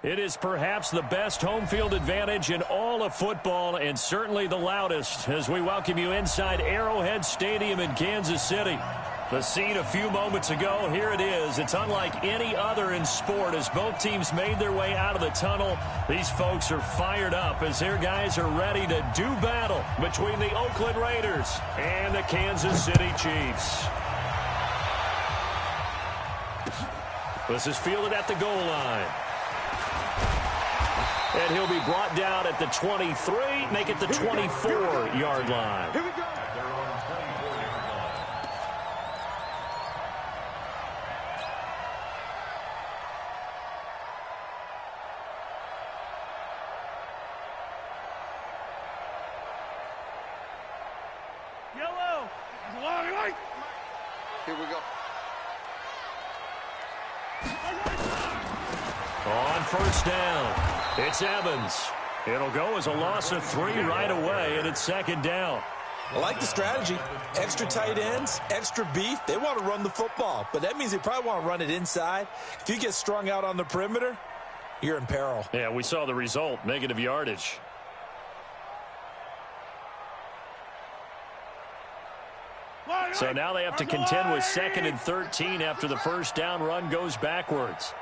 It is perhaps the best home field advantage in all of football, and certainly the loudest, as we welcome you inside Arrowhead Stadium in Kansas City. The scene a few moments ago, here it is. It's unlike any other in sport as both teams made their way out of the tunnel. These folks are fired up as their guys are ready to do battle between the Oakland Raiders and the Kansas City Chiefs. This is fielded at the goal line. And he'll be brought down at the 23, make it the 24-yard line. Here we go. Yellow. Here we go. On first down, it's Evans. It'll go as a loss of 3 right away, and it's second down. I like the strategy. Extra tight ends, extra beef. They want to run the football, but that means they probably want to run it inside. If you get strung out on the perimeter, you're in peril. Yeah, we saw the result, negative yardage. So now they have to contend with 2nd and 13 after the first down run goes backwards.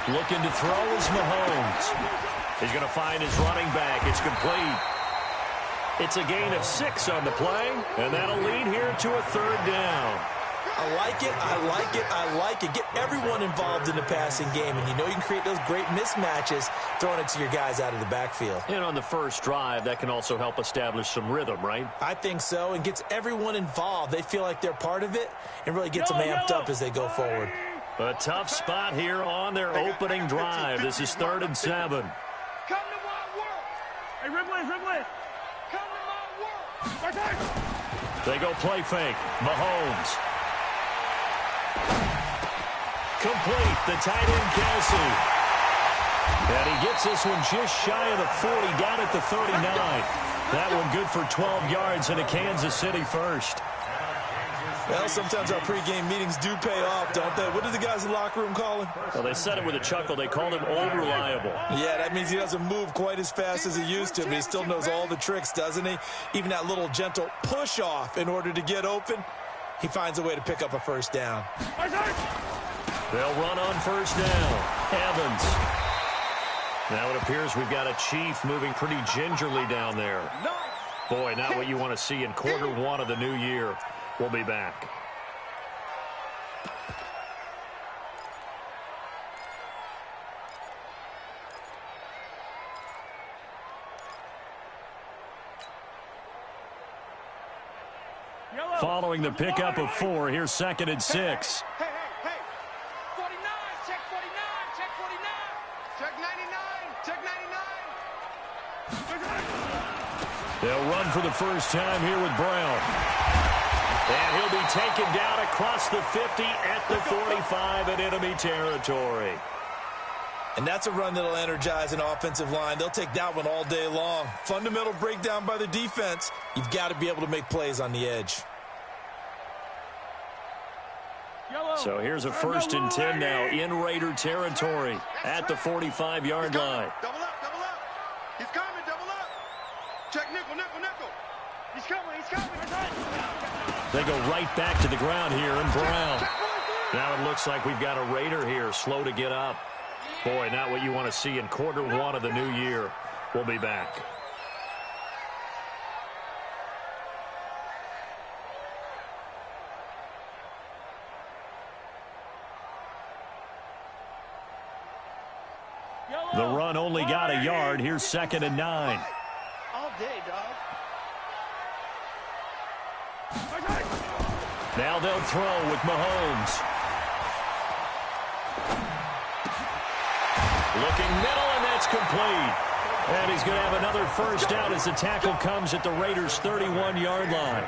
Looking to throw is Mahomes. He's going to find his running back. It's complete. It's a gain of 6 on the play, and that'll lead here to a 3rd down. I like it, I like it, I like it. Get everyone involved in the passing game, and you know you can create those great mismatches throwing it to your guys out of the backfield. And on the first drive, that can also help establish some rhythm, right? I think so, and gets everyone involved. They feel like they're part of it and really gets them amped up as they go forward. A tough spot here on their opening drive. This is 3rd and 7. Come to my work. Hey, Ribley. Come to my work. They go play fake. Mahomes. Complete. The tight end, Kelsey. And he gets this one just shy of the 40, down at the 39. That one good for 12 yards and a Kansas City first. Well, sometimes our pregame meetings do pay off, don't they? What did the guys in the locker room call him? Well, they said it with a chuckle. They called him old reliable. Yeah, that means he doesn't move quite as fast as he used to, but he still knows all the tricks, doesn't he? Even that little gentle push-off in order to get open, he finds a way to pick up a first down. They'll run on first down. Evans. Now it appears we've got a Chief moving pretty gingerly down there. Boy, not what you want to see in quarter 1 of the new year. We'll be back. Following the pickup of 4, here's 2nd and 6. Hey. 49, check 49, check 49. Check 99, check 99. They'll run for the first time here with Brown. And he'll be taken down across the 50 at the 45 in enemy territory. And that's a run that'll energize an offensive line. They'll take that one all day long. Fundamental breakdown by the defense. You've got to be able to make plays on the edge. So here's a 1st and 10 now in Raider territory at the 45-yard line. Double up. He's coming, double up. Check nickel. He's coming. They go right back to the ground here, and Brown. Now it looks like we've got a Raider here, slow to get up. Boy, not what you want to see in quarter 1 of the new year. We'll be back. The run only got a yard. Here's 2nd and 9. All day, dog. Now they'll throw with Mahomes. Looking middle, and that's complete. And he's going to have another first down as the tackle comes at the Raiders' 31-yard line.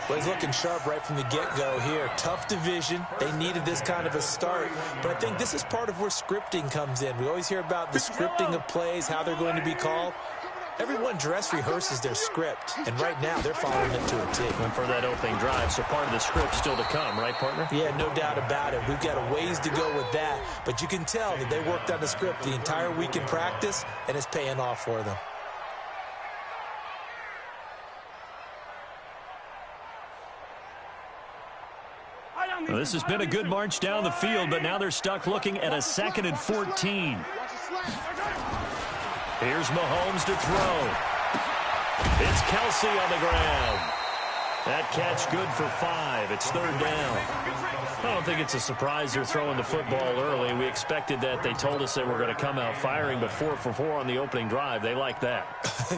Well, he's looking sharp right from the get-go here. Tough division. They needed this kind of a start. But I think this is part of where scripting comes in. We always hear about the scripting of plays, how they're going to be called. Everyone dress rehearses their script, and right now they're following it to a T. And for that opening drive, so part of the script still to come, right, partner? Yeah, no doubt about it. We've got a ways to go with that, but you can tell that they worked on the script the entire week in practice, and it's paying off for them. Well, this has been a good march down the field, but now they're stuck looking at a 2nd and 14. Here's Mahomes to throw. It's Kelsey on the ground. That catch good for 5. It's 3rd down. I don't think it's a surprise they're throwing the football early. We expected that. They told us they were going to come out firing, but 4 for 4 on the opening drive. They like that.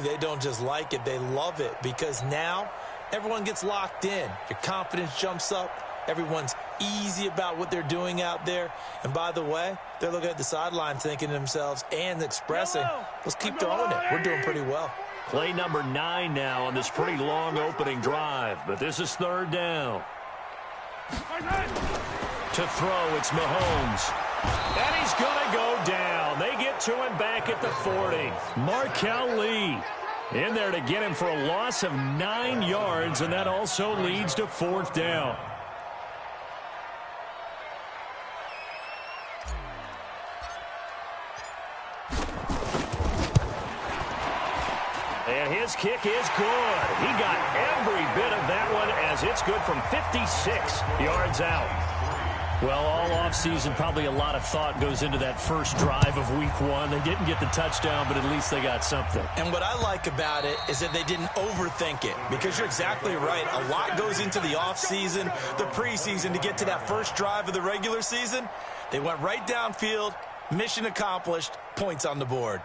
They don't just like it. They love it because now everyone gets locked in. Your confidence jumps up. Everyone's easy about what they're doing out there. And by the way, they're looking at the sideline thinking to themselves and expressing, let's keep throwing it. We're doing pretty well. Play number 9 now on this pretty long opening drive, but this is 3rd down. To throw, it's Mahomes. And he's going to go down. They get to him back at the 40. Markel Lee in there to get him for a loss of 9 yards, and that also leads to 4th down. And his kick is good. He got every bit of that one as it's good from 56 yards out. Well, all offseason, probably a lot of thought goes into that first drive of week 1. They didn't get the touchdown, but at least they got something. And what I like about it is that they didn't overthink it, because you're exactly right. A lot goes into the offseason, the preseason to get to that first drive of the regular season. They went right downfield, mission accomplished, points on the board.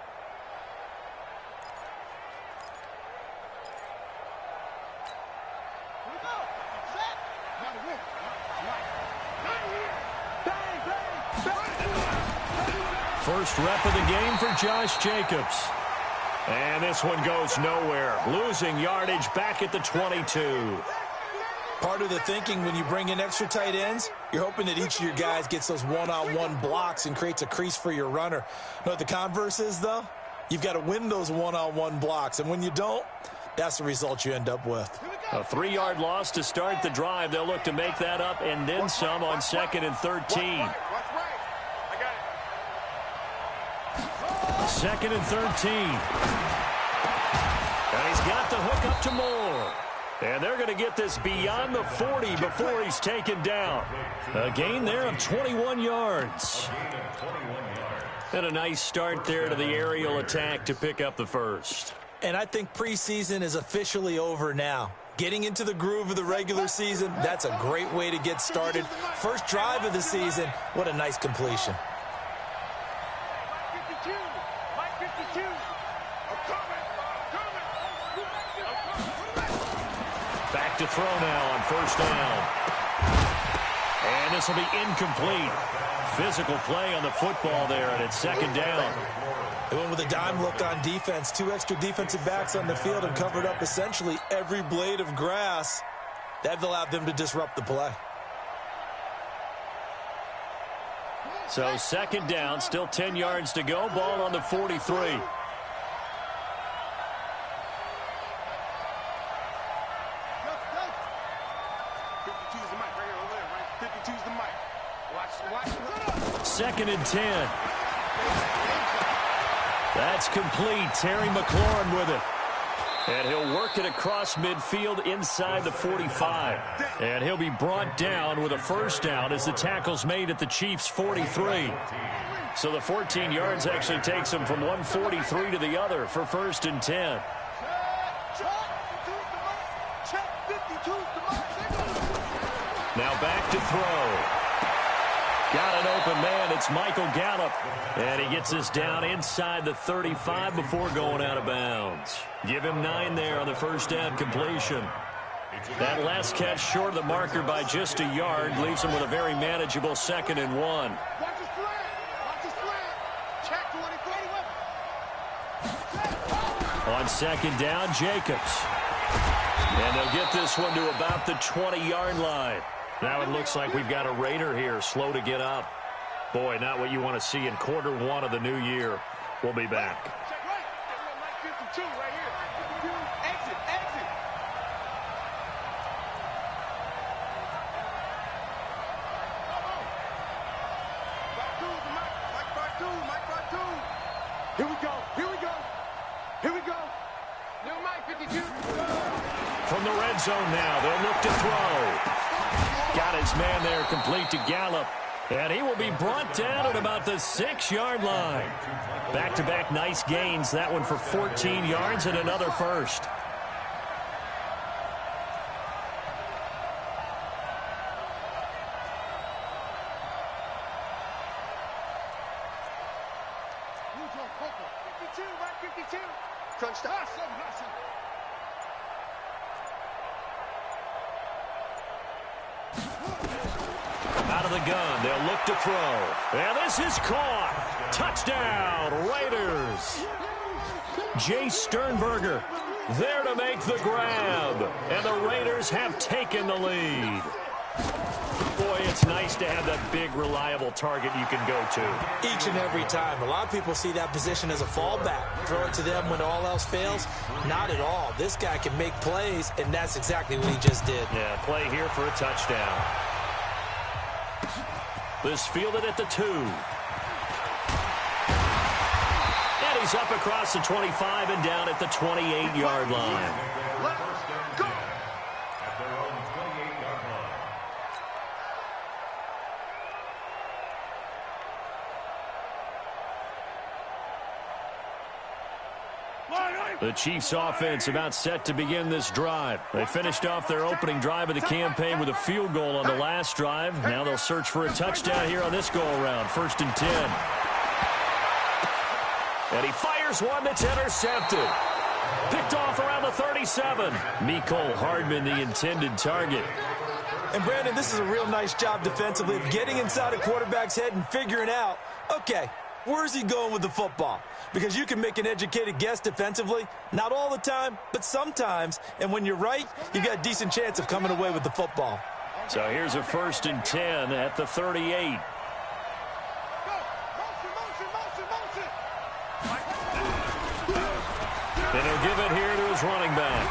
First rep of the game for Josh Jacobs. And this one goes nowhere. Losing yardage back at the 22. Part of the thinking when you bring in extra tight ends, you're hoping that each of your guys gets those one-on-one blocks and creates a crease for your runner. You know what the converse is, though? You've got to win those one-on-one blocks. And when you don't, that's the result you end up with. A 3-yard loss to start the drive. They'll look to make that up and then some on 2nd and 13. 2nd and 13. And he's got the hook up to Moore. And they're going to get this beyond the 40 before he's taken down. A gain there of 21 yards. And a nice start there to the aerial attack to pick up the first. And I think preseason is officially over now. Getting into the groove of the regular season, that's a great way to get started. First drive of the season, what a nice completion. Back to throw now on 1st down. And this will be incomplete. Physical play on the football there, and it's 2nd down. They went with a dime look on defense. 2 extra defensive backs on the field and covered up essentially every blade of grass. That allowed them to disrupt the play. So 2nd down, still 10 yards to go. Ball on the 43. Second and 10. That's complete. Terry McLaurin with it. And he'll work it across midfield inside the 45. And he'll be brought down with a 1st down as the tackle's made at the Chiefs' 43. So the 14 yards actually takes him from one 43 to the other for 1st and 10. Now back to throw. Got an open man. It's Michael Gallup. And he gets us down inside the 35 before going out of bounds. Give him 9 there on the 1st down completion. That last catch short of the marker by just a yard leaves him with a very manageable 2nd and 1. On 2nd down, Jacobs. And they'll get this one to about the 20-yard line. Now it looks like we've got a Raider here, slow to get up. Boy, not what you want to see in quarter 1 of the new year. We'll be back. 2 right here. Exit, exit. Here we go. Here we go. Here we go. New Mike, 52. From the red zone now, they'll look to throw. Got his man there, complete to Gallup. And he will be brought down at about the 6-yard line. Back-to-back nice gains. That one for 14 yards and another first. Crunch the Out of the gun, they'll look to throw. And this is caught. Touchdown, Raiders. Jay Sternberger there to make the grab. And the Raiders have taken the lead. Boy, it's nice to have that big, reliable target you can go to. Each and every time. A lot of people see that position as a fallback. Throw it to them when all else fails. Not at all. This guy can make plays, and that's exactly what he just did. Yeah, play here for a touchdown. This fielded at the 2. And he's up across the 25 and down at the 28-yard line. Let's go. The Chiefs offense about set to begin this drive. They finished off their opening drive of the campaign with a field goal on the last drive. Now they'll search for a touchdown here on this go-around. 1st and 10. And he fires one that's intercepted. Picked off around the 37. Mecole Hardman, the intended target. And, Brandon, this is a real nice job defensively of getting inside a quarterback's head and figuring out, okay, where's he going with the football? Because you can make an educated guess defensively, not all the time, but sometimes. And when you're right, you got a decent chance of coming away with the football. So here's a 1st and 10 at the 38. And he'll give it here to his running back.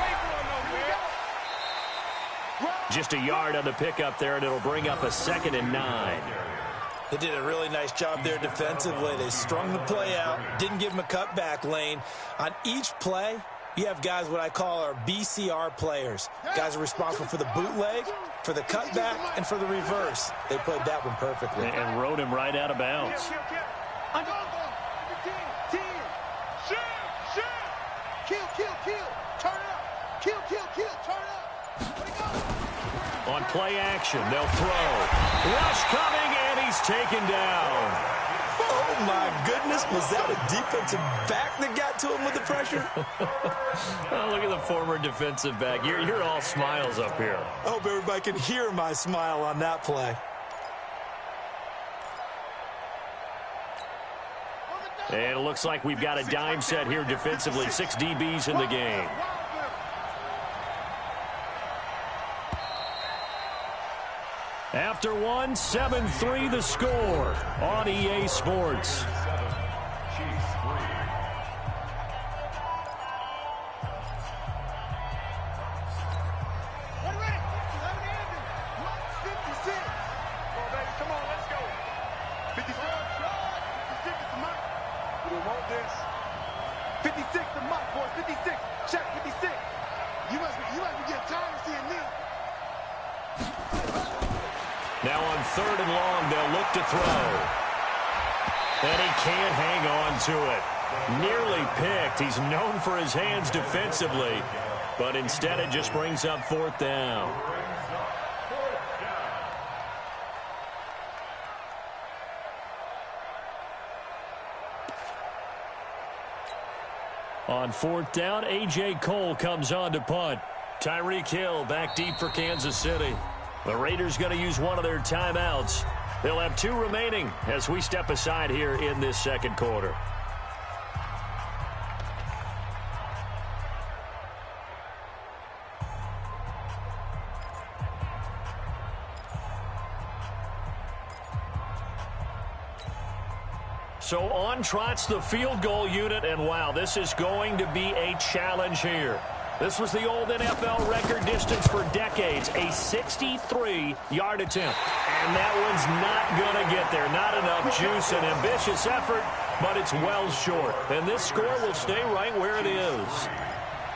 Just a yard on the pickup there, and it'll bring up a 2nd and 9. They did a really nice job there defensively. They strung the play out, didn't give him a cutback lane. On each play, you have guys what I call our BCR players. Guys are responsible for the bootleg, for the cutback, and for the reverse. They played that one perfectly. And rode him right out of bounds. On play action, they'll throw. Rush coming, and he's taken down. Oh, my goodness. Was that a defensive back that got to him with the pressure? Oh, look at the former defensive back. You're all smiles up here. I hope everybody can hear my smile on that play. And it looks like we've got a dime set here defensively. 6 DBs in the game. After one, 7-3 the score on EA Sports. Come on, let's go. 56. 56 is the mic. We don't want this. 56 the mic, boys. 56. Check 56. You must be getting tired of seeing me. Now on 3rd and long, they'll look to throw. And he can't hang on to it. Nearly picked. He's known for his hands defensively, but instead it just brings up 4th down. On 4th down, A.J. Cole comes on to punt. Tyreek Hill back deep for Kansas City. The Raiders going to use one of their timeouts. They'll have 2 remaining as we step aside here in this 2nd quarter. So on trots the field goal unit, and wow, this is going to be a challenge here. This was the old NFL record distance for decades, a 63-yard attempt. And that one's not going to get there. Not enough juice, an ambitious effort, but it's well short. And this score will stay right where it is.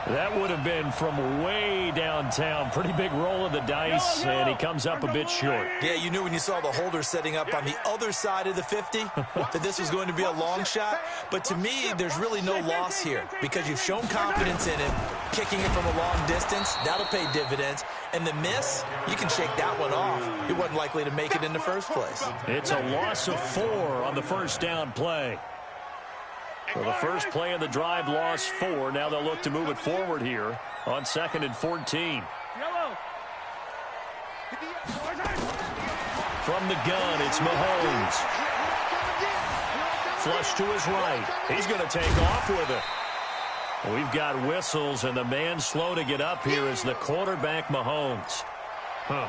That would have been from way downtown. Pretty big roll of the dice, and he comes up a bit short. Yeah, you knew when you saw the holder setting up on the other side of the 50 that this was going to be a long shot. But to me, there's really no loss here because you've shown confidence in him, kicking it from a long distance. That'll pay dividends. And the miss, you can shake that one off. He wasn't likely to make it in the first place. It's a loss of 4 on the first down play. So the first play of the drive lost 4. Now they'll look to move it forward here on 2nd and 14. From the gun, it's Mahomes. Flush to his right. He's going to take off with it. We've got whistles, and the man slow to get up here is the quarterback, Mahomes.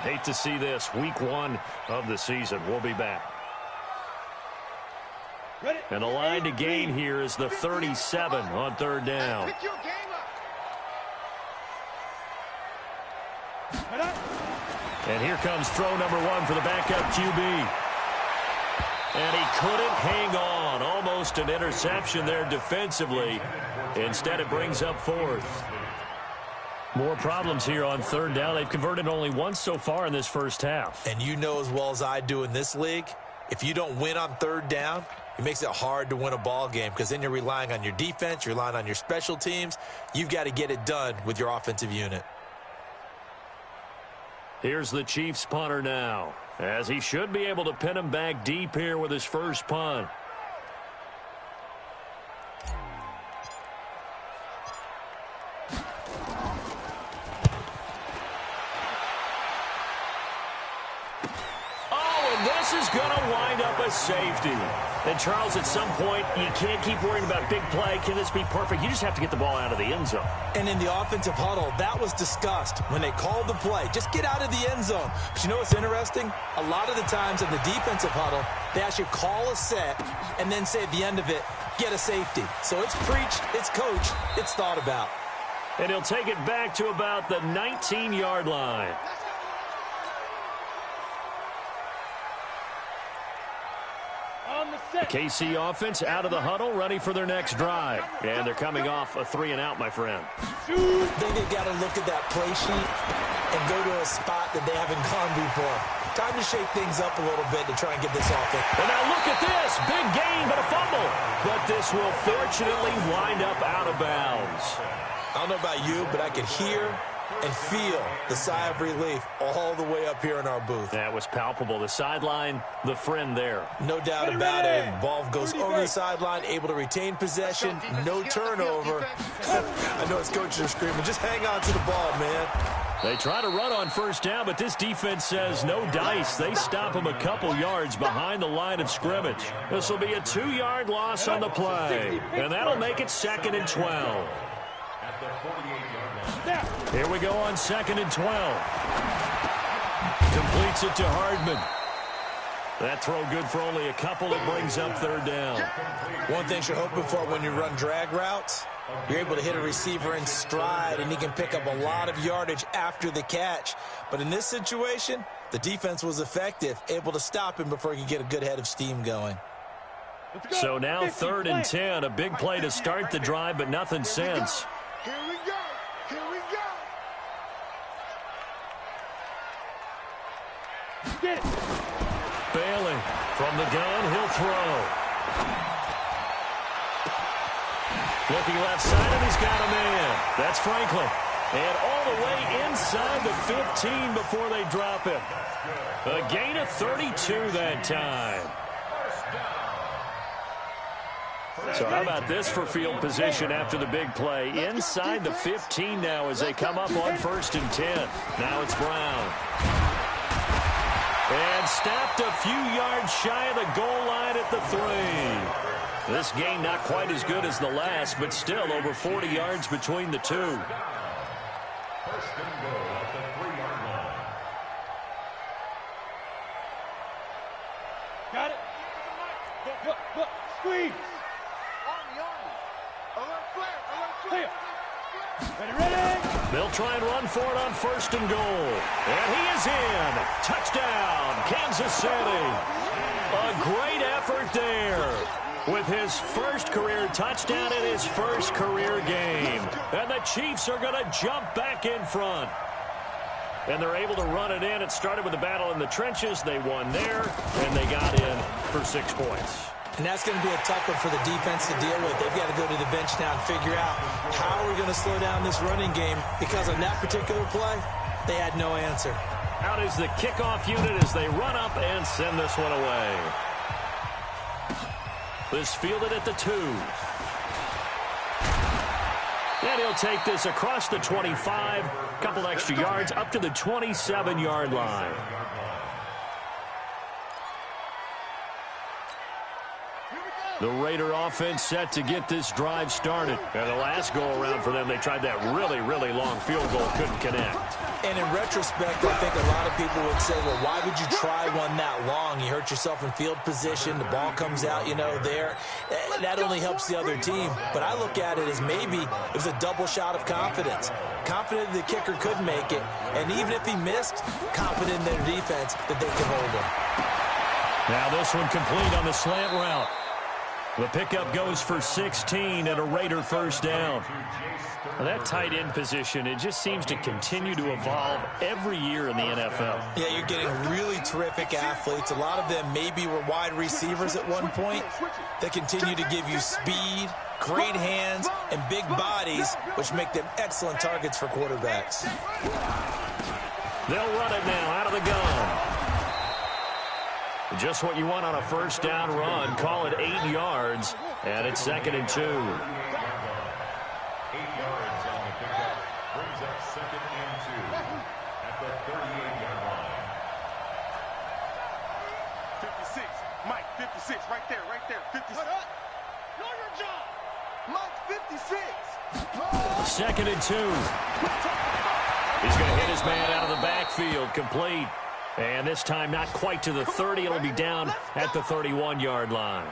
Hate to see this. Week 1 of the season. We'll be back. And the line to gain here is the 37 on 3rd down. And here comes throw number 1 for the backup QB. And he couldn't hang on. Almost an interception there defensively. Instead, it brings up 4th. More problems here on 3rd down. They've converted only once so far in this first half. And you know as well as I do in this league, if you don't win on 3rd down, it makes it hard to win a ball game because then you're relying on your defense, you're relying on your special teams. You've got to get it done with your offensive unit. Here's the Chiefs punter now, as he should be able to pin him back deep here with his first punt. This is going to wind up a safety. And, Charles, at some point, you can't keep worrying about big play. Can this be perfect? You just have to get the ball out of the end zone. And in the offensive huddle, that was discussed when they called the play. Just get out of the end zone. But you know what's interesting? A lot of the times in the defensive huddle, they actually call a set and then say at the end of it, get a safety. So it's preached, it's coached, it's thought about. And he'll take it back to about the 19-yard line. The KC offense out of the huddle, ready for their next drive. And they're coming off a 3-and-out, my friend. Then they've got to look at that play sheet and go to a spot that they haven't gone before. Time to shake things up a little bit to try and get this offense. And now look at this. Big gain, but a fumble. But this will fortunately wind up out of bounds. I don't know about you, but I could hear and feel the sigh of relief all the way up here in our booth. That was palpable. The sideline, the friend there. No doubt about it. Ball goes over the sideline, able to retain possession, no turnover. I know his coaches are screaming, just hang on to the ball, man. They try to run on first down, but this defense says no dice. They stop him a couple yards behind the line of scrimmage. This will be a 2-yard loss on the play, and that'll make it 2nd and 12. Here we go on 2nd and 12. Completes it to Hardman. That throw good for only a couple. It brings up 3rd down. One thing you're hoping for when you run drag routes, you're able to hit a receiver in stride, and he can pick up a lot of yardage after the catch. But in this situation, the defense was effective, able to stop him before he could get a good head of steam going. So now 3rd and 10, a big play to start the drive, but nothing since. Here we go. Here we go. Get it. Bailey from the gun, he'll throw. Looking left side, and he's got a man. That's Franklin. And all the way inside the 15 before they drop him. A gain of 32 that time. So how about this for field position after the big play? Inside the 15 now as they come up on 1st and 10. Now it's Brown. And stopped a few yards shy of the goal line at the 3. This game not quite as good as the last, but still over 40 yards between the two. 1st and goal at the 3-yard line. Got it. Look. Squeeze. Alert flare. Alert flare. Ready. They'll try and run for it on 1st and goal. And he is in. Touchdown, Kansas City. A great effort there with his first career touchdown in his first career game. And the Chiefs are going to jump back in front. And they're able to run it in. It started with a battle in the trenches. They won there, and they got in for 6 points. And that's going to be a tough one for the defense to deal with. They've got to go to the bench now and figure out how we're going to slow down this running game, because on that particular play, they had no answer. Out is the kickoff unit as they run up and send this one away. This fielded at the 2. And he'll take this across the 25, couple extra yards up to the 27-yard line. The Raider offense set to get this drive started. And the last go-around for them, they tried that really, really long field goal, couldn't connect. And in retrospect, I think a lot of people would say, well, why would you try one that long? You hurt yourself in field position. The ball comes out, there. That only helps the other team. But I look at it as maybe it was a double shot of confidence. Confident the kicker could make it. And even if he missed, confident in their defense that they can hold him. Now this one complete on the slant route. The pickup goes for 16 and a Raider first down. Well, that tight end position, it just seems to continue to evolve every year in the NFL. Yeah, you're getting really terrific athletes. A lot of them maybe were wide receivers at one point. They continue to give you speed, great hands, and big bodies, which make them excellent targets for quarterbacks. They'll run it now out of the gun. Just what you want on a first down run. Call it 8 yards, and it's 2nd and 2. 8 yards on the pickup. Brings up 2nd and 2 at the 38-yard line. 56. Mike, 56. Right there. 56. Know your job. Mike, 56. 2nd and 2. He's going to hit his man out of the backfield. Complete. And this time not quite to the 30. It'll be down at the 31-yard line.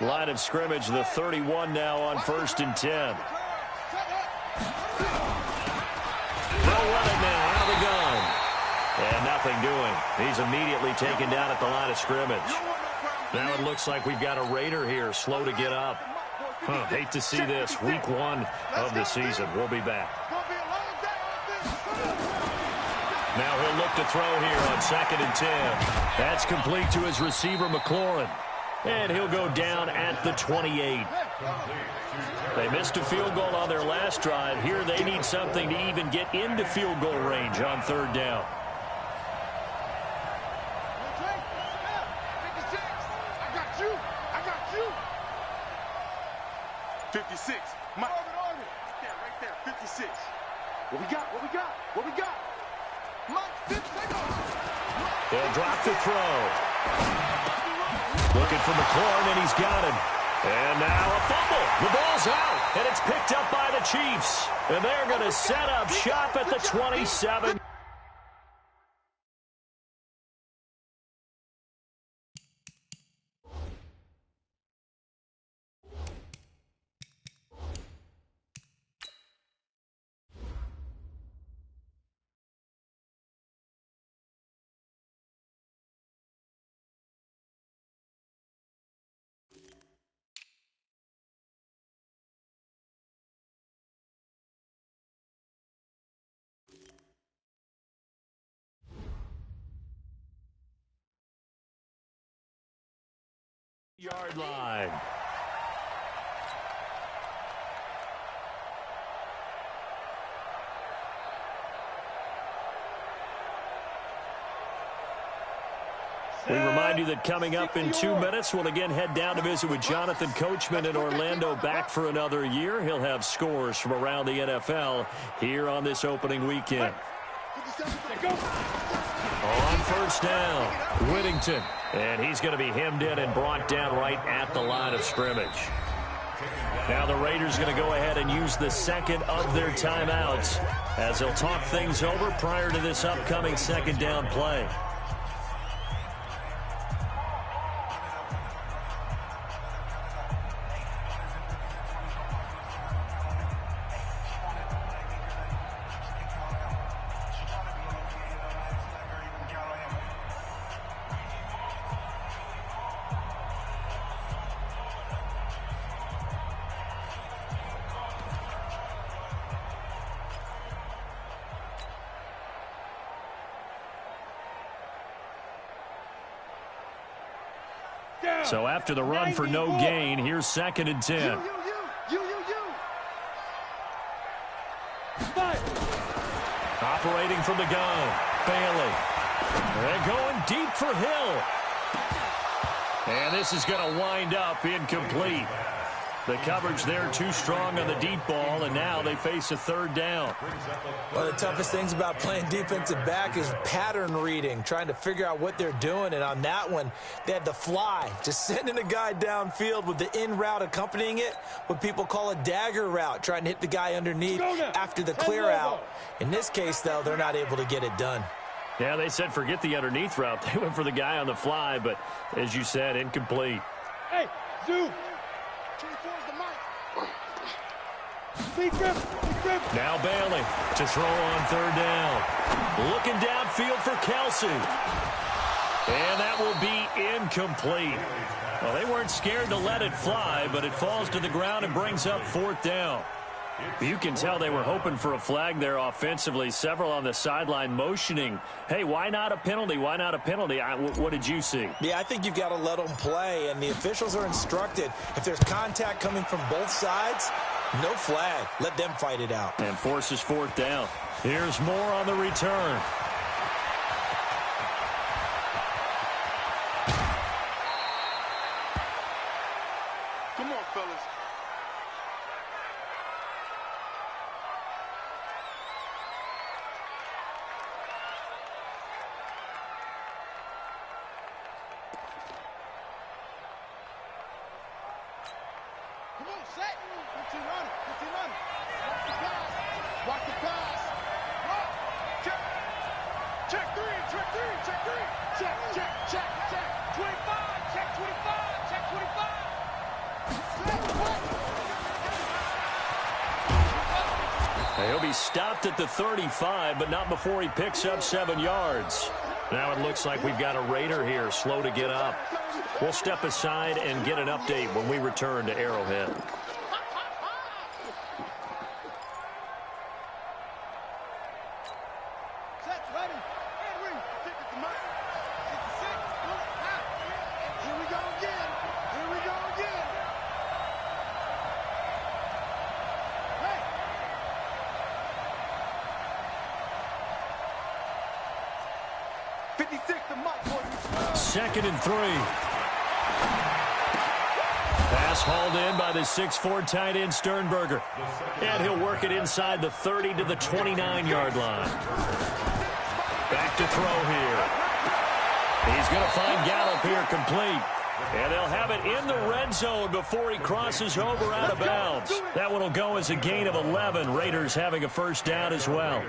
Line of scrimmage, the 31 now on 1st and 10. They'll run it now out of the gun. And nothing doing. He's immediately taken down at the line of scrimmage. Now it looks like we've got a Raider here, slow to get up. Hate to see this. Week 1 of the season. We'll be back. Now he'll look to throw here on 2nd and 10. That's complete to his receiver, McLaurin. And he'll go down at the 28. They missed a field goal on their last drive. Here they need something to even get into field goal range on 3rd down. 56. Mike. Right there. 56. What we got? Mike, 56. They'll drop the throw. Looking for McLaurin, and he's got him. And now a fumble. The ball's out, and it's picked up by the Chiefs. And they're going to set up shop at the 27. Yard line. We remind you that coming up in 2 minutes, we'll again head down to visit with Jonathan Coachman in Orlando, back for another year. He'll have scores from around the NFL here on this opening weekend. On 1st down, Whittington. And he's going to be hemmed in and brought down right at the line of scrimmage. Now the Raiders going to go ahead and use the second of their timeouts as they'll talk things over prior to this upcoming second down play. So after the run for no gain, here's 2nd and 10. Operating from the gun, Bailey. They're going deep for Hill. And this is going to wind up incomplete. The coverage there too strong on the deep ball, and now they face a 3rd down. One of the toughest things about playing defensive back is pattern reading, trying to figure out what they're doing. And on that one, they had to fly, just sending a guy downfield with the in route accompanying it, what people call a dagger route, trying to hit the guy underneath after the clear out. In this case, though, they're not able to get it done. Yeah, they said forget the underneath route. They went for the guy on the fly, but as you said, incomplete. Hey, zoom. Now Bailey to throw on 3rd down. Looking downfield for Kelsey. And that will be incomplete. Well, they weren't scared to let it fly, but it falls to the ground and brings up 4th down. You can tell they were hoping for a flag there offensively. Several on the sideline motioning, hey, why not a penalty? Why not a penalty? What did you see? Yeah, I think you've got to let them play, and the officials are instructed. If there's contact coming from both sides, no flag. Let them fight it out. And forces 4th down. Here's more on the return. Come on, fellas. Come on, set. 15 run. Watch the pass. Check. Check 3. Check. 25. Check 25. Check 25. He'll be stopped at the 35, but not before he picks up 7 yards. Now it looks like we've got a Raider here, slow to get up. We'll step aside and get an update when we return to Arrowhead. Second and 3. Pass hauled in by the 6'4" tight end Sternberger. And he'll work it inside the 30 to the 29-yard line. Back to throw here. He's going to find Gallup here complete. And they'll have it in the red zone before he crosses over out of bounds. That one will go as a gain of 11. Raiders having a 1st down as well.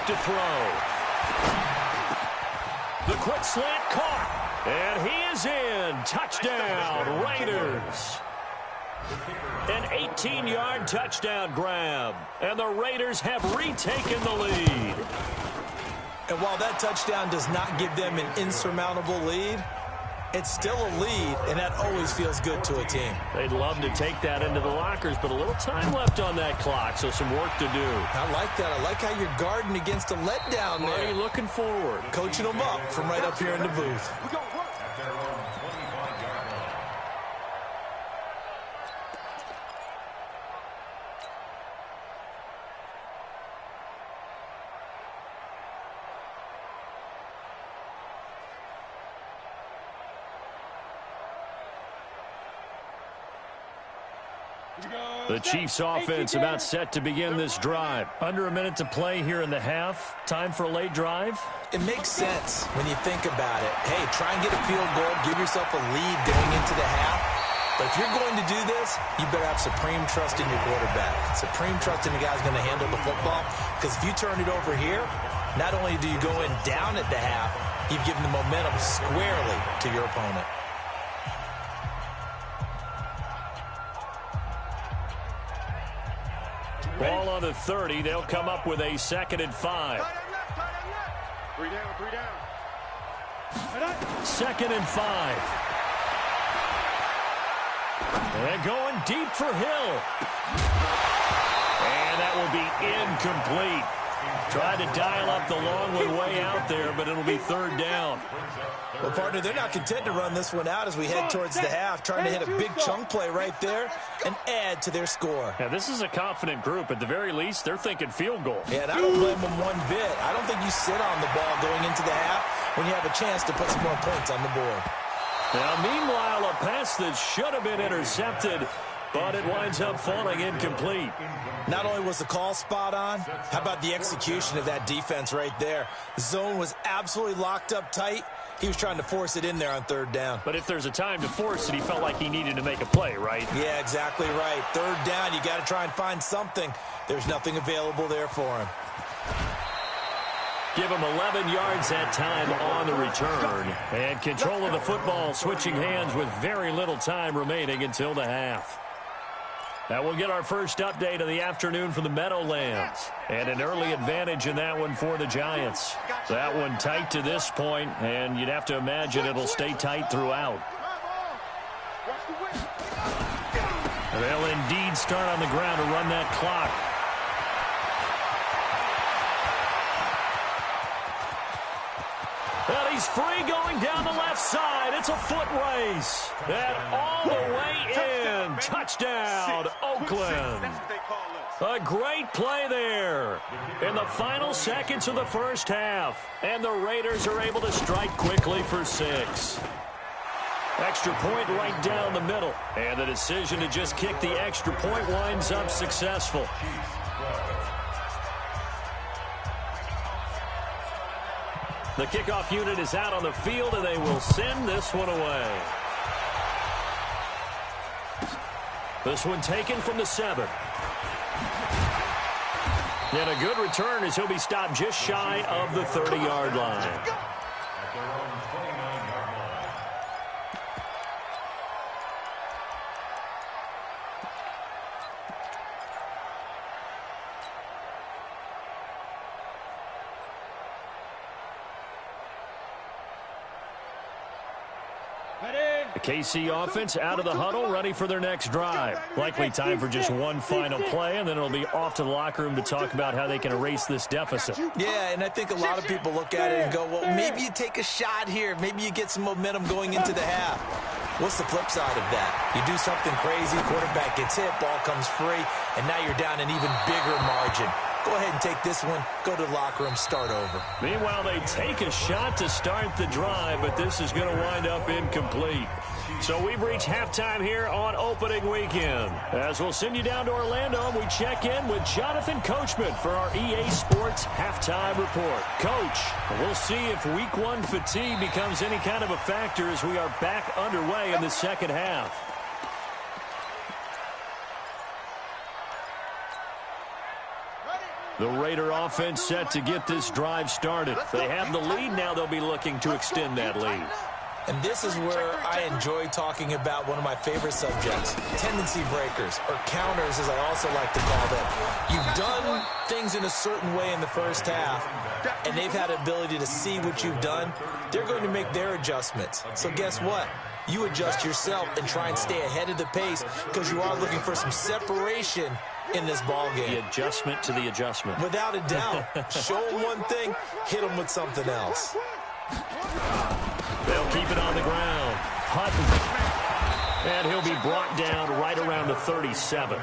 To throw. The quick slant caught. And he is in. Touchdown, Raiders. An 18-yard touchdown grab. And the Raiders have retaken the lead. And while that touchdown does not give them an insurmountable lead, it's still a lead, and that always feels good to a team. They'd love to take that into the lockers, but a little time left on that clock, so some work to do. I like that. I like how you're guarding against a letdown there. Marty looking forward. Coaching them up from right up here in the booth. The Chiefs offense about set to begin this drive. Under a minute to play here in the half. Time for a late drive. It makes sense when you think about it. Hey, try and get a field goal. Give yourself a lead going into the half. But if you're going to do this, you better have supreme trust in your quarterback. Supreme trust in the guy's going to handle the football. Because if you turn it over here, not only do you go in down at the half, you've given the momentum squarely to your opponent. Ball on the 30. They'll come up with a 2nd and 5. 3 down, 3 down. 2nd and 5. And going deep for Hill. And that will be incomplete. Tried to dial up the long one way out there, but it'll be 3rd down. Well, partner, they're not content to run this one out as we head towards the half, trying to hit a big chunk play right there and add to their score. Yeah, this is a confident group. At the very least, they're thinking field goal. Yeah, and I don't blame them one bit. I don't think you sit on the ball going into the half when you have a chance to put some more points on the board. Now, meanwhile, a pass that should have been intercepted, but it winds up falling incomplete. Not only was the call spot on, how about the execution of that defense right there? The zone was absolutely locked up tight. He was trying to force it in there on 3rd down. But if there's a time to force it, he felt like he needed to make a play, right? Yeah, exactly right. 3rd down, you got to try and find something. There's nothing available there for him. Give him 11 yards that time on the return. And control of the football switching hands with very little time remaining until the half. That will get our first update of the afternoon from the Meadowlands. And an early advantage in that one for the Giants. That one tight to this point, and you'd have to imagine it'll stay tight throughout. They'll indeed start on the ground to run that clock. And he's free going down the left side. It's a foot race. And all the way in. Touchdown, Oakland. A great play there in the final seconds of the first half. And the Raiders are able to strike quickly for 6. Extra point right down the middle. And the decision to just kick the extra point winds up successful. The kickoff unit is out on the field, and they will send this one away. This one taken from the 7. And a good return as he'll be stopped just shy of the 30-yard line. The KC offense out of the huddle, ready for their next drive. Likely time for just one final play, and then it'll be off to the locker room to talk about how they can erase this deficit. Yeah, and I think a lot of people look at it and go, well, maybe you take a shot here. Maybe you get some momentum going into the half. What's the flip side of that? You do something crazy, quarterback gets hit, ball comes free, and now you're down an even bigger margin. Go ahead and take this one, go to the locker room, start over. Meanwhile, they take a shot to start the drive, but this is going to wind up incomplete. So we've reached halftime here on opening weekend. As we'll send you down to Orlando, we check in with Jonathan Coachman for our EA Sports Halftime Report. Coach, we'll see if Week 1 fatigue becomes any kind of a factor as we are back underway in the second half. The Raider offense set to get this drive started. They have the lead now. They'll be looking to extend that lead. And this is where I enjoy talking about one of my favorite subjects, tendency breakers, or counters as I also like to call them. You've done things in a certain way in the first half, and they've had the ability to see what you've done. They're going to make their adjustments. So guess what? You adjust yourself and try and stay ahead of the pace because you are looking for some separation in this ball game. The adjustment to the adjustment. Without a doubt. Show them one thing, hit them with something else. They'll keep it on the ground. Hutton. And he'll be brought down right around the 37.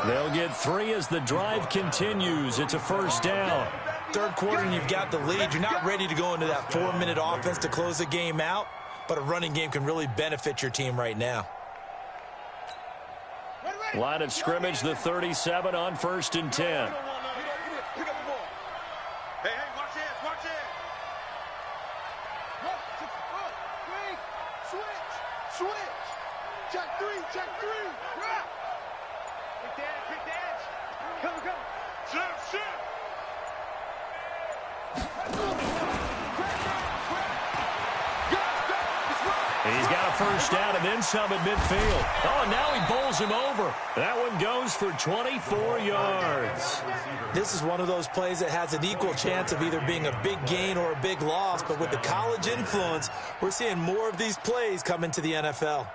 They'll get 3 as the drive continues. It's a first down. Third quarter and you've got the lead. You're not ready to go into that 4-minute offense to close the game out, but a running game can really benefit your team right now. Line of scrimmage, the 37 on 1st and 10. Pick up the ball. Hey, watch it, watch it. Switch. Check three. Pick the edge. Come. Shift. He's got a first down and then some at midfield. Oh, and now he bowls him over. That one goes for 24 yards. This is one of those plays that has an equal chance of either being a big gain or a big loss, but with the college influence, we're seeing more of these plays come into the NFL.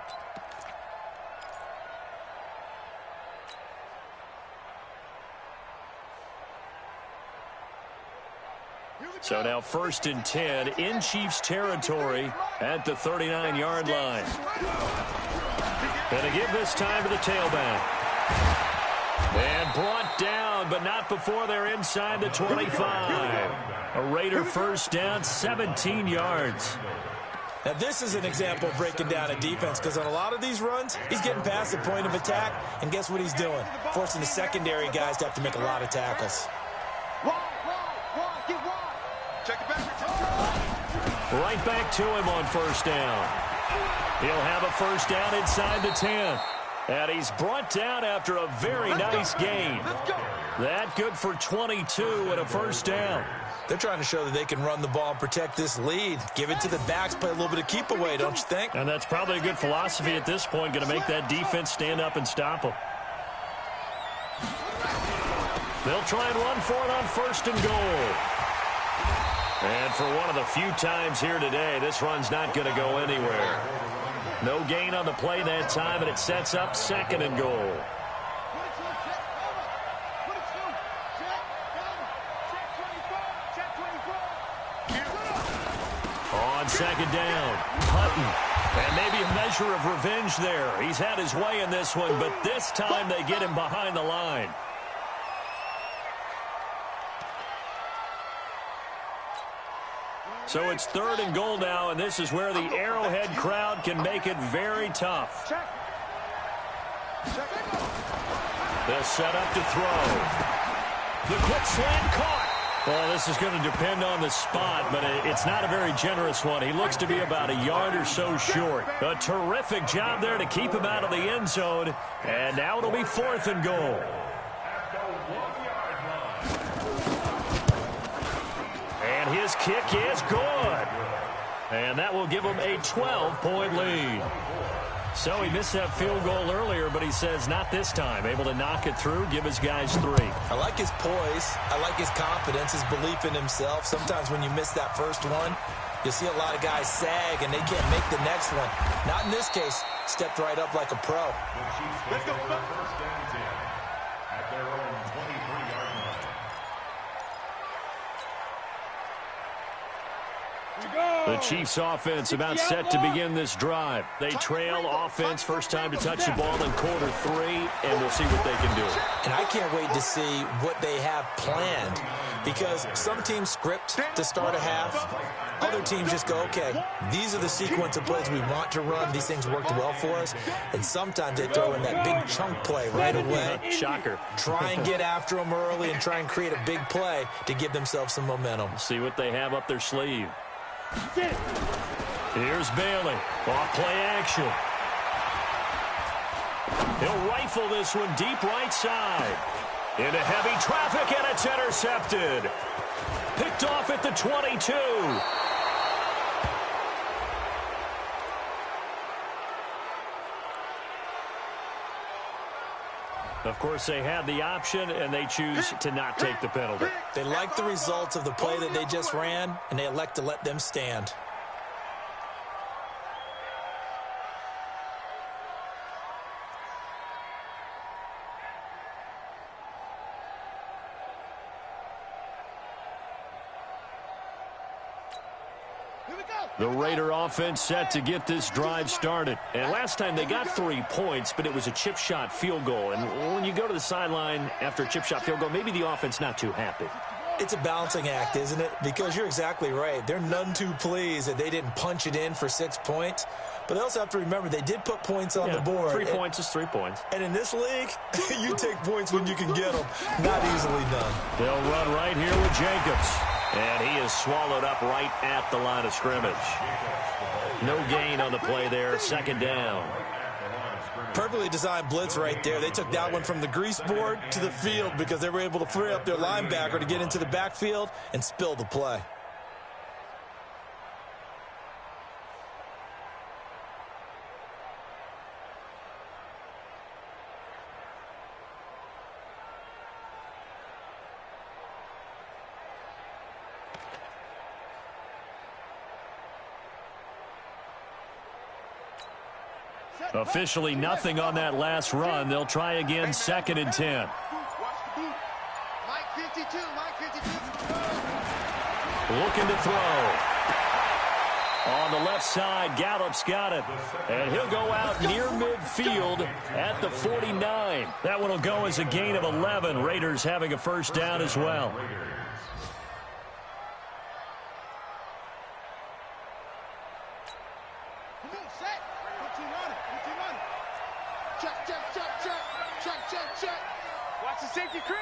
So now 1st and 10 in Chiefs territory at the 39-yard line. Going to give this time to the tailback. And brought down, but not before they're inside the 25. A Raider first down, 17 yards. Now, this is an example of breaking down a defense, because on a lot of these runs, he's getting past the point of attack, and guess what he's doing? Forcing the secondary guys to have to make a lot of tackles. Right back to him on first down. He'll have a first down inside the 10. And he's brought down after a very nice gain. That good for 22 and a first down. They're trying to show that they can run the ball and protect this lead. Give it to the backs, play a little bit of keep away, don't you think? And that's probably a good philosophy at this point, going to make that defense stand up and stop them. They'll try and run for it on 1st and goal. And for one of the few times here today, this run's not going to go anywhere. No gain on the play that time, and it sets up 2nd and goal. On 2nd down, Hutton. And maybe a measure of revenge there. He's had his way in this one, but this time they get him behind the line. So it's 3rd and goal now, and this is where the Arrowhead crowd can make it very tough. They'll set up to throw. The quick slant caught. Well, this is going to depend on the spot, but it's not a very generous one. He looks to be about a yard or so short. A terrific job there to keep him out of the end zone, and now it'll be 4th and goal. His kick is good. And that will give him a 12-point lead. So he missed that field goal earlier, but he says not this time. Able to knock it through, give his guys 3. I like his poise. I like his confidence, his belief in himself. Sometimes when you miss that first one, you see a lot of guys sag and they can't make the next one. Not in this case. Stepped right up like a pro. Let's go. First down 10 at their own 23-yard line. The Chiefs offense about set to begin this drive. They trail offense, first time to touch the ball in quarter 3, and we'll see what they can do. And I can't wait to see what they have planned, because some teams script to start a half. Other teams just go, okay, these are the sequence of plays we want to run. These things worked well for us. And sometimes they throw in that big chunk play right away. Shocker. Try and get after them early and try and create a big play to give themselves some momentum. See what they have up their sleeve. Here's Bailey. Off play action. He'll rifle this one deep right side. Into heavy traffic, and it's intercepted. Picked off at the 22. Of course, they had the option, and they choose to not take the penalty. They like the results of the play that they just ran, and they elect to let them stand. The Raider offense set to get this drive started. And last time they got 3 points, but it was a chip shot field goal. And when you go to the sideline after a chip shot field goal, maybe the offense not too happy. It's a balancing act, isn't it? Because you're exactly right. They're none too pleased that they didn't punch it in for 6 points. But they also have to remember they did put points on the board. 3 points is 3 points. And in this league, you take points when you can get them. Not easily done. They'll run right here with Jacobs. And he is swallowed up right at the line of scrimmage. No gain on the play there. Second down. Perfectly designed blitz right there. They took that one from the grease board to the field because they were able to free up their linebacker to get into the backfield and spill the play. Officially nothing on that last run. They'll try again, 2nd and 10. Looking to throw. On the left side, Gallup's got it. And he'll go out near midfield at the 49. That one will go as a gain of 11. Raiders having a first down as well. Watch the safety creep.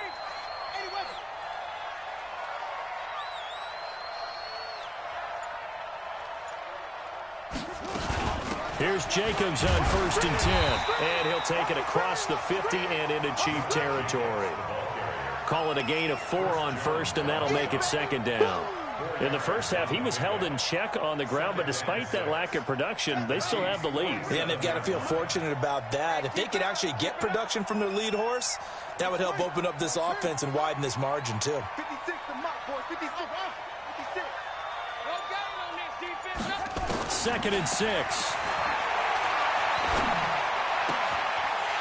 Here's Jacobs on 1st and 10. And he'll take it across the 50 and into Chief territory. Call it a gain of 4 on 1st, and that'll make it 2nd down. In the first half, he was held in check on the ground, but despite that lack of production, they still have the lead. Yeah, and they've got to feel fortunate about that. If they could actually get production from their lead horse, that would help open up this offense and widen this margin, too. 56 to Mike, boy. 56. 56. No gain on this defense. 2nd and 6.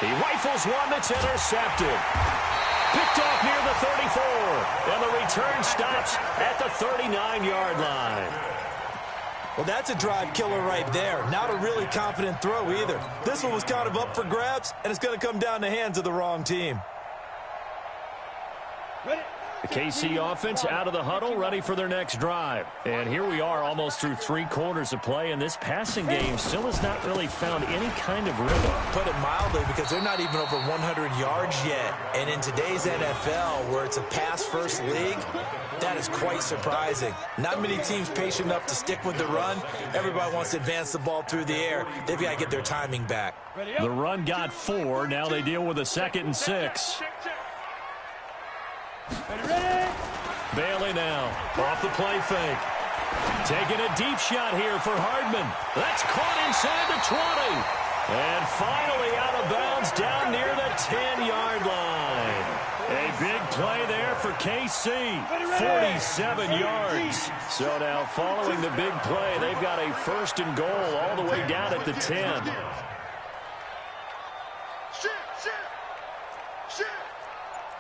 He rifles one that's intercepted. Picked off near the 34. And the return stops at the 39-yard line. Well, that's a drive killer right there. Not a really confident throw either. This one was kind of up for grabs, and it's going to come down the hands of the wrong team. The KC offense out of the huddle, ready for their next drive. And here we are almost through 3 quarters of play, and this passing game still has not really found any kind of rhythm. Put it mildly, because they're not even over 100 yards yet. And in today's NFL, where it's a pass-first league, that is quite surprising. Not many teams patient enough to stick with the run. Everybody wants to advance the ball through the air. They've got to get their timing back. The run got 4. Now they deal with a 2nd and 6. Bailey now off the play fake. Taking a deep shot here for Hardman. That's caught inside the 20. And finally out of bounds down near the 10-yard line. A big play there for KC. 47 yards. So now following the big play, they've got a 1st and goal all the way down at the 10.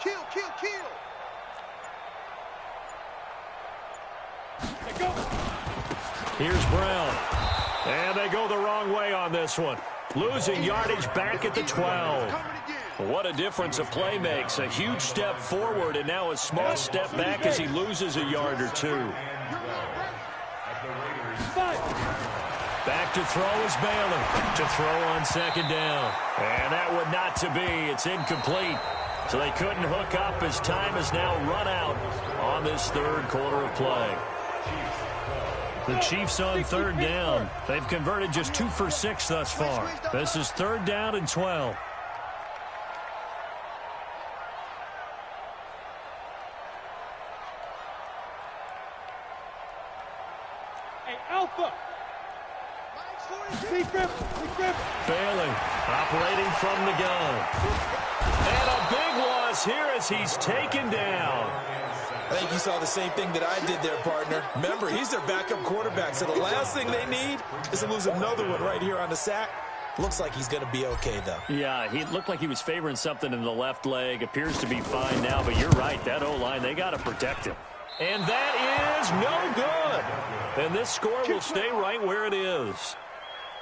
Kill. Here's Brown. And they go the wrong way on this one. Losing yardage back at the 12. What a difference a play makes. A huge step forward and now a small step back as he loses a yard or 2. Back to throw is Bailey. To throw on 2nd down. And that would not to be. It's incomplete. So they couldn't hook up as time has now run out on this 3rd quarter of play. The Chiefs on 3rd down. They've converted just 2 for 6 thus far. This is 3rd down and 12. Hey, Alpha. Bailey operating from the gun. And a big loss here as he's taken down. I think you saw the same thing that I did there, partner. Remember, he's their backup quarterback, so the last thing they need is to lose another one right here on the sack. Looks like he's going to be okay, though. Yeah, he looked like he was favoring something in the left leg. Appears to be fine now, but you're right. That O-line, they got to protect him. And that is no good. And this score will stay right where it is.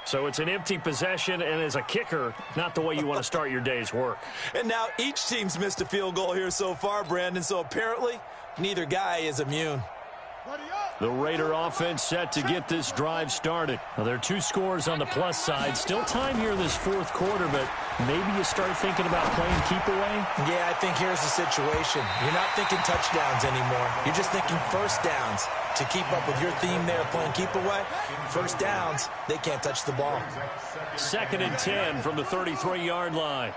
So it's an empty possession, and as a kicker, not the way you want to start your day's work. And now each team's missed a field goal here so far, Brandon, so apparently neither guy is immune. The Raider offense set to get this drive started. Now, there are 2 scores on the plus side. Still time here in this fourth quarter, but maybe you start thinking about playing keep away? Yeah, I think here's the situation. You're not thinking touchdowns anymore. You're just thinking first downs. To keep up with your theme there playing keep away, first downs, they can't touch the ball. 2nd and 10 from the 33-yard line.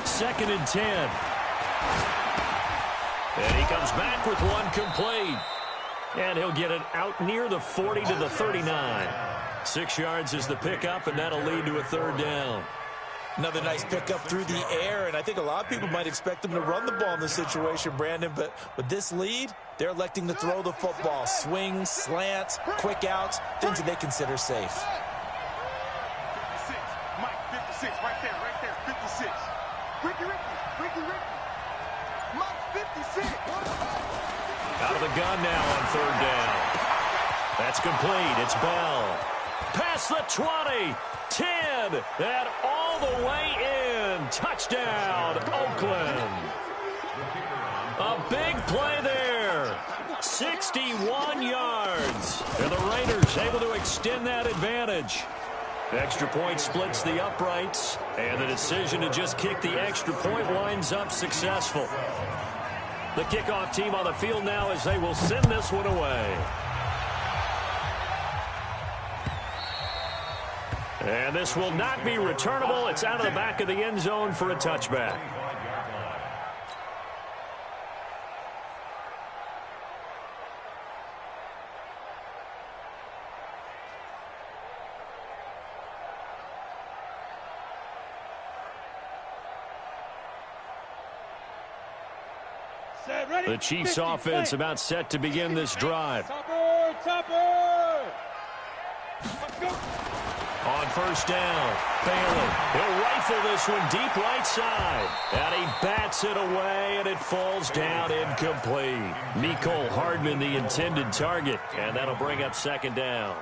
2nd and 10. And he comes back with one complete. And he'll get it out near the 40 to the 39. 6 yards is the pickup, and that'll lead to a 3rd down. Another nice pickup through the air, and I think a lot of people might expect them to run the ball in this situation, Brandon, but with this lead, they're electing to throw the football. Swings, slants, quick outs, things that they consider safe. 56. Mike, 56, right there, 56. Ricky. Mike, 56. Out of the gun now on 3rd down. That's complete. It's Bell. Past the 20, 10, and all the way in. Touchdown, Oakland. A big play there. 61 yards. And the Raiders able to extend that advantage. The extra point splits the uprights, and the decision to just kick the extra point winds up successful. The kickoff team on the field now as they will send this one away. And this will not be returnable. It's out of the back of the end zone for a touchback. The Chiefs offense about set to begin this drive. On 1st down, Bailey. He'll rifle this one deep right side. And he bats it away, and it falls down incomplete. Mecole Hardman, the intended target, and that'll bring up 2nd down.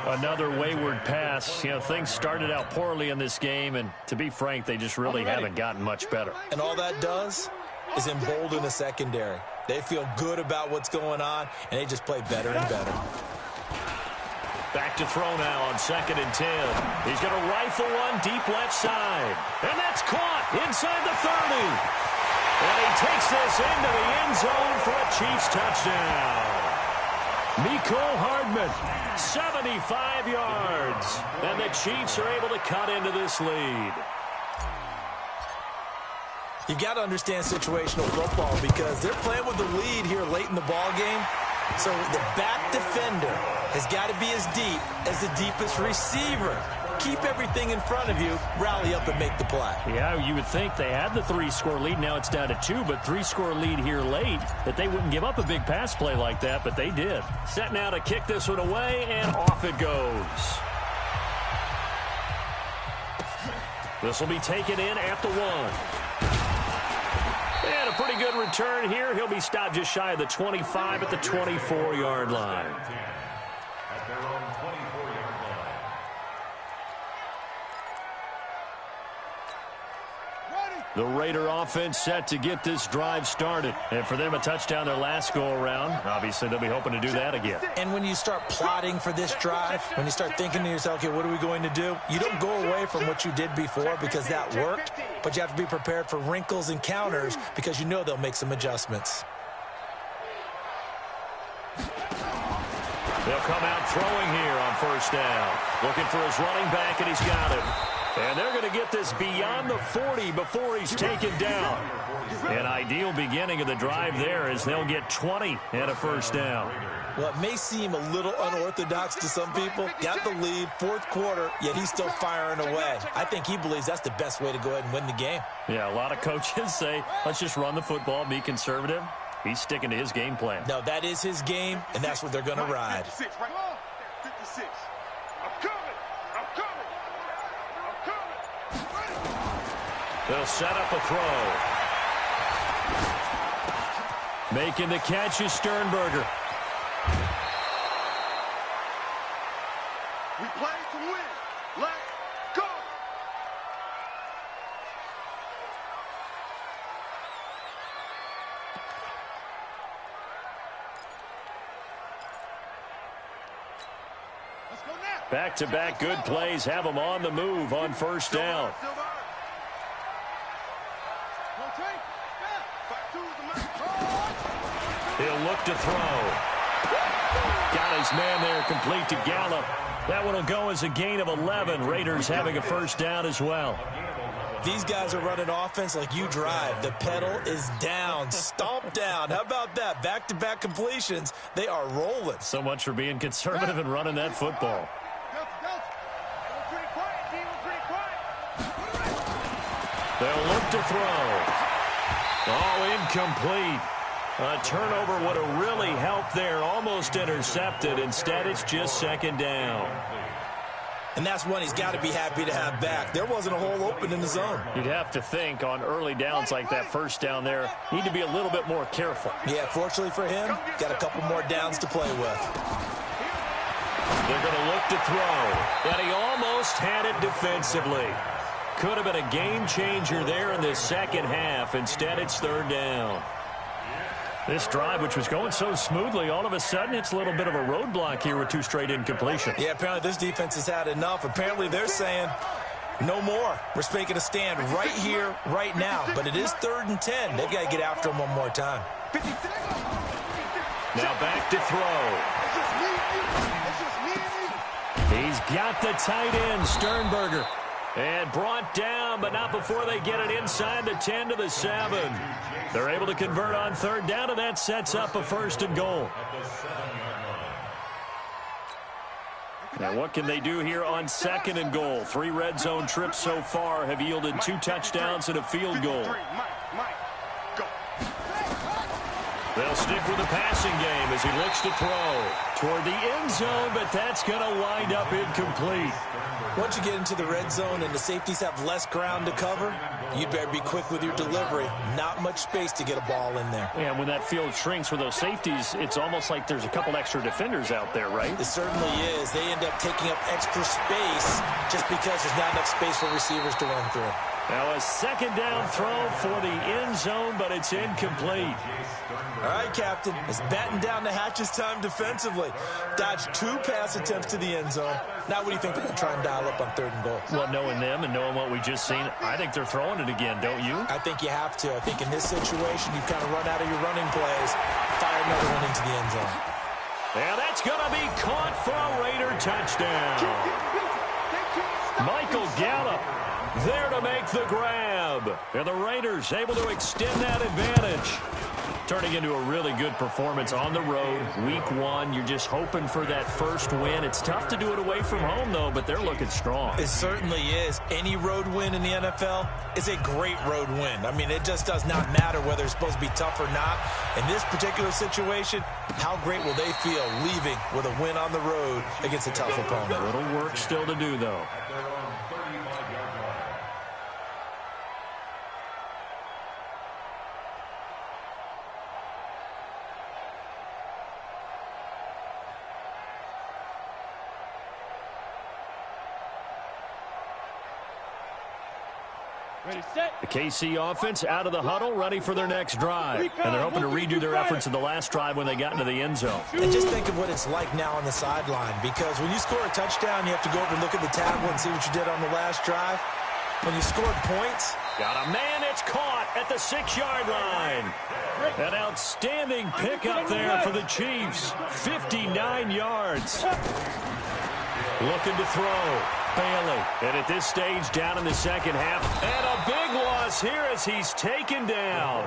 Another wayward pass. You know, things started out poorly in this game, and to be frank, they just really haven't gotten much better. And all that does is embolden the secondary. They feel good about what's going on, and they just play better and better. Back to throw now on 2nd and 10. He's going to rifle one deep left side. And that's caught inside the 30. And he takes this into the end zone for a Chiefs touchdown. Mecole Hardman, 75 yards. And the Chiefs are able to cut into this lead. You've got to understand situational football because they're playing with the lead here late in the ball game. So the back defender has got to be as deep as the deepest receiver. Keep everything in front of you, rally up and make the play. Yeah, you would think they had the 3-score lead. Now it's down to 2, but 3-score lead here late, that they wouldn't give up a big pass play like that, but they did. Set now to kick this one away, and off it goes. This will be taken in at the 1. And a pretty good return here. He'll be stopped just shy of the 25 at the 24-yard line. At their own 24-yard line. The Raider offense set to get this drive started. And for them, a touchdown their last go-around. Obviously, they'll be hoping to do that again. And when you start plotting for this drive, when you start thinking to yourself, okay, what are we going to do? You don't go away from what you did before because that worked, but you have to be prepared for wrinkles and counters because you know they'll make some adjustments. They'll come out throwing here on 1st down. Looking for his running back, and he's got it. And they're going to get this beyond the 40 before he's taken down. An ideal beginning of the drive there as they'll get 20 and a 1st down. Well, it may seem a little unorthodox to some people. Got the lead, 4th quarter, yet he's still firing away. I think he believes that's the best way to go ahead and win the game. Yeah, a lot of coaches say, let's just run the football, be conservative. He's sticking to his game plan. No, that is his game, and that's what they're going to ride. 56, right? 56. I'm coming. They'll set up a throw. Making the catch is Sternberger. We play to win. Let's go. Back-to-back good plays have them on the move on first down. He'll look to throw. Got his man there complete to Gallup. That one will go as a gain of 11. Raiders having a first down as well. These guys are running offense like you drive. The pedal is down, stomp down. How about that? Back-to-back completions. They are rolling. So much for being conservative and running that football. They'll look to throw. Oh, incomplete. A turnover would have really helped there. Almost intercepted. Instead, it's just second down. And that's one he's got to be happy to have back. There wasn't a hole open in the zone. You'd have to think on early downs like that first down there, need to be a little bit more careful. Yeah, fortunately for him, got a couple more downs to play with. They're going to look to throw. And he almost had it defensively. Could have been a game changer there in the second half. Instead, it's third down. This drive, which was going so smoothly, all of a sudden it's a little bit of a roadblock here with two straight incompletions. Yeah, apparently this defense has had enough. Apparently they're saying no more. We're making a stand right here, right now. But it is 3rd and 10. They've got to get after him one more time. Now back to throw. He's got the tight end, Sternberger. And brought down, but not before they get it inside the 10 to the 7. They're able to convert on third down, and that sets up a 1st and goal. Now what can they do here on 2nd and goal? 3 red zone trips so far have yielded 2 touchdowns and a field goal. They'll stick with the passing game as he looks to throw toward the end zone, but that's going to wind up incomplete. Once you get into the red zone and the safeties have less ground to cover, you'd better be quick with your delivery. Not much space to get a ball in there. Yeah, when that field shrinks with those safeties, it's almost like there's a couple extra defenders out there, right? It certainly is. They end up taking up extra space just because there's not enough space for receivers to run through. Now a second down throw for the end zone, but it's incomplete. All right, Captain. It's batten down the hatches time defensively. Dodged 2 pass attempts to the end zone. Now what do you think they're going to try and dial up on 3rd and goal? Well, knowing them and knowing what we just seen, I think they're throwing it again, don't you? I think you have to. I think in this situation, you've kind of run out of your running plays. Fire another one into the end zone. And that's going to be caught for a Raider touchdown. Michael Gallup there to make the grab. And the Raiders able to extend that advantage. Turning into a really good performance on the road. Week 1, you're just hoping for that first win. It's tough to do it away from home, though, but they're looking strong. It certainly is. Any road win in the NFL is a great road win. I mean, it just does not matter whether it's supposed to be tough or not. In this particular situation, how great will they feel leaving with a win on the road against a tough opponent? A little work still to do, though. The KC offense out of the huddle, ready for their next drive. And they're hoping to redo their efforts in the last drive when they got into the end zone. And just think of what it's like now on the sideline, because when you score a touchdown, you have to go over and look at the table and see what you did on the last drive. When you scored points. Got a man, it's caught at the 6-yard line. An outstanding pickup there for the Chiefs. 59 yards. Looking to throw. Bailey. And at this stage, down in the second half. And a big loss here as he's taken down.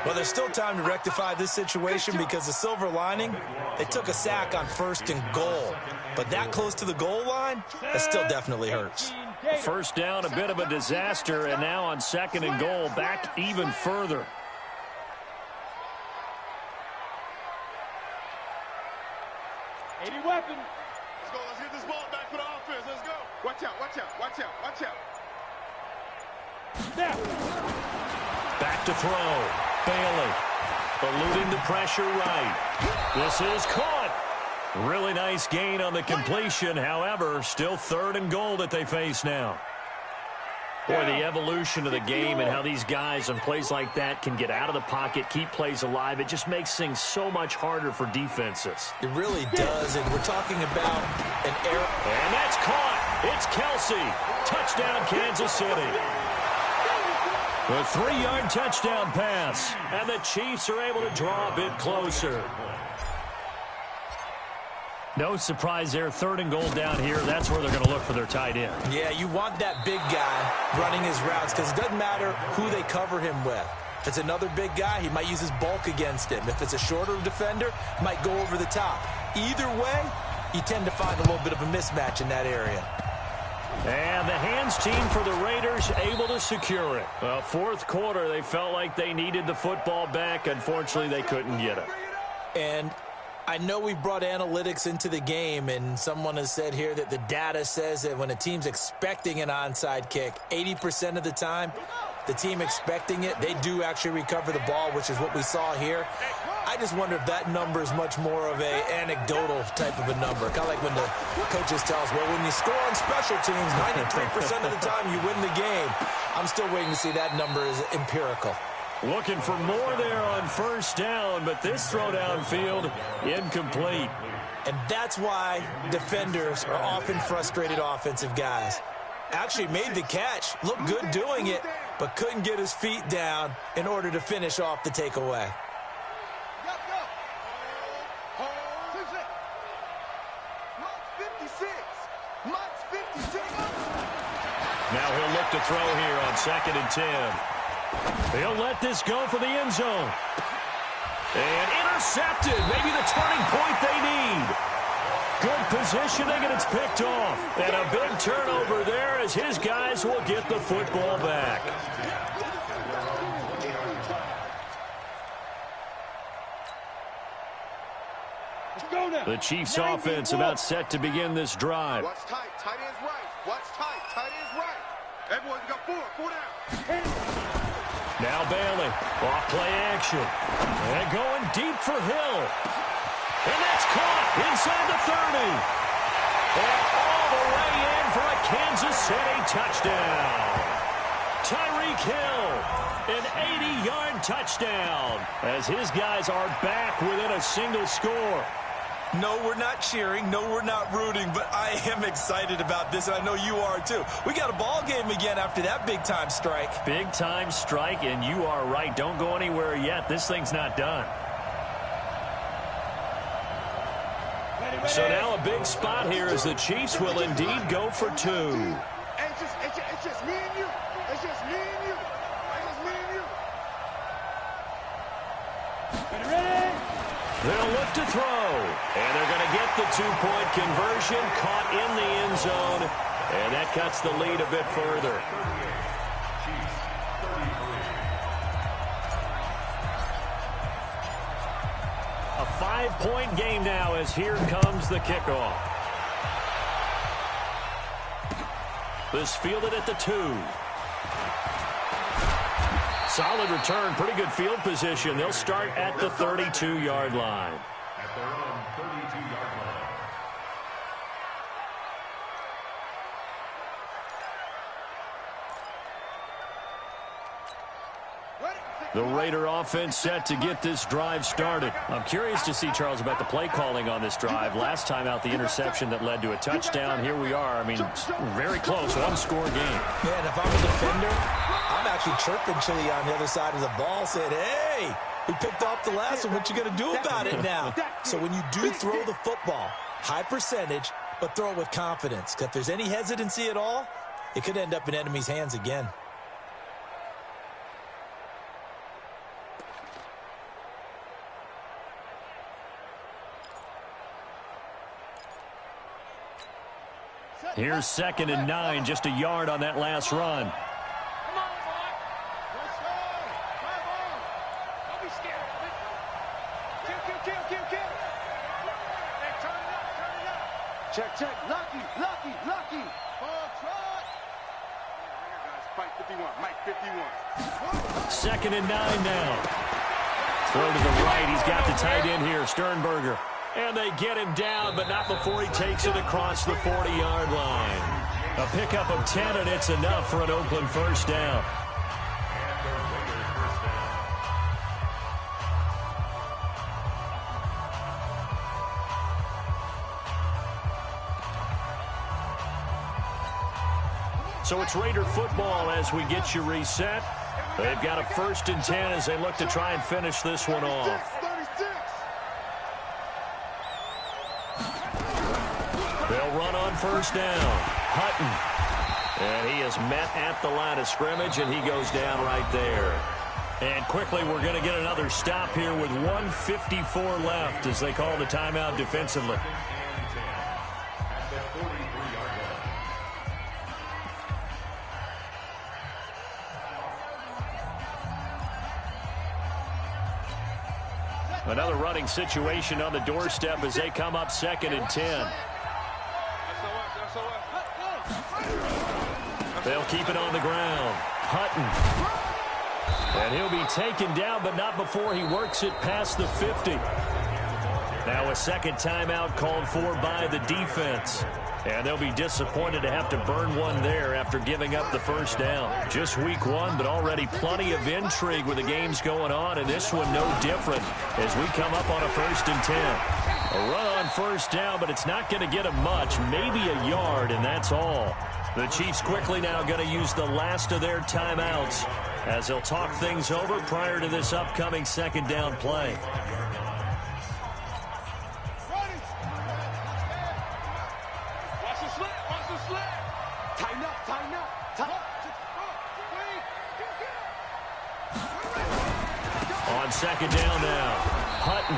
Well, there's still time to rectify this situation because the silver lining, they took a sack on 1st and goal. But that close to the goal line, that still definitely hurts. First down, a bit of a disaster. And now on 2nd and goal, back even further. Weapon. Let's go. Let's get this ball back for the offense. Let's go. Watch out. Watch out. Watch out. Watch out. Snap. Back to throw. Bailey eluding the pressure right. This is caught. Really nice gain on the completion. However, still 3rd and goal that they face now. Boy, the evolution of the game and how these guys on plays like that can get out of the pocket, keep plays alive, it just makes things so much harder for defenses. It really does, and we're talking about an error. And that's caught. It's Kelsey. Touchdown, Kansas City. The 3-yard touchdown pass, and the Chiefs are able to draw a bit closer. No surprise there, 3rd and goal down here. That's where they're going to look for their tight end. Yeah, you want that big guy running his routes because it doesn't matter who they cover him with. If it's another big guy, he might use his bulk against him. If it's a shorter defender, he might go over the top. Either way, you tend to find a little bit of a mismatch in that area. And the hands team for the Raiders able to secure it. Well, 4th quarter, they felt like they needed the football back. Unfortunately, they couldn't get it. And I know we brought analytics into the game, and someone has said here that the data says that when a team's expecting an onside kick, 80% of the time, the team expecting it, they do actually recover the ball, which is what we saw here. I just wonder if that number is much more of an anecdotal type of a number. Kind of like when the coaches tell us, well, when you score on special teams, 93% of the time you win the game. I'm still waiting to see that number is empirical. Looking for more there on 1st down, but this throw downfield, incomplete. And that's why defenders are often frustrated offensive guys. Actually made the catch, looked good doing it, but couldn't get his feet down in order to finish off the takeaway. Now he'll look to throw here on 2nd and 10. He'll let this go for the end zone. And intercepted. Maybe the turning point they need. Good positioning, and it's picked off. And a big turnover there as his guys will get the football back. The Chiefs offense about set to begin this drive. Watch tight. Tight end's right. Watch tight. Tight end's right. Everyone's got 4 down. Now Bailey, off play action. And going deep for Hill. And that's caught inside the 30. And all the way in for a Kansas City touchdown. Tyreek Hill, an 80-yard touchdown as his guys are back within a single score. No, we're not cheering. No, we're not rooting, but I am excited about this, and I know you are too. We got a ball game again after that big-time strike. Big-time strike, and you are right. Don't go anywhere yet. This thing's not done. So now a big spot here as the Chiefs will indeed go for 2. It's just me and you. It's just me and you. It's just me and you. Ready? They'll look to throw, and they're going to get the 2-point conversion, caught in the end zone, and that cuts the lead a bit further. A 5-point game now as here comes the kickoff. This fielded at the 2. Solid return, pretty good field position. They'll start at the 32-yard line. At their own 32-yard line. The Raider offense set to get this drive started. I'm curious to see, Charles, about the play calling on this drive. Last time out, the interception that led to a touchdown. Here we are. I mean, very close, 1-score game. Man, if I'm a defender, I'm actually chirping Chili on the other side of the ball, saying, hey, we picked off the last one. What you going to do about it now? So when you do throw the football, high percentage, but throw it with confidence. Because if there's any hesitancy at all, it could end up in enemy's hands again. Here's 2nd and 9, just a yard on that last run. Come on, boy. Let's go. Come on. Don't be scared of it. Kill. Hey, turn it up. Check. Lucky. Ball trot. Here, guys. Fight 51. Mike 51. 2nd and 9 now. Throw to the right. He's got the tight end here, Sternberger. And they get him down, but not before he takes it across the 40-yard line. A pickup of 10, and it's enough for an Oakland first down. So it's Raider football as we get you reset. They've got a 1st and 10 as they look to try and finish this one off. They'll run on 1st down. Hutton. And he is met at the line of scrimmage, and he goes down right there. And quickly, we're going to get another stop here with 1:54 left as they call the timeout defensively. Another running situation on the doorstep as they come up 2nd and 10. They'll keep it on the ground. Hutton. And he'll be taken down, but not before he works it past the 50. Now a 2nd timeout called for by the defense. And they'll be disappointed to have to burn one there after giving up the 1st down. Just week 1, but already plenty of intrigue with the games going on, and this one no different as we come up on a 1st and 10. A run on 1st down, but it's not going to get him much, maybe a yard, and that's all. The Chiefs quickly now going to use the last of their timeouts as they'll talk things over prior to this upcoming 2nd down play. On 2nd down now, Hutton.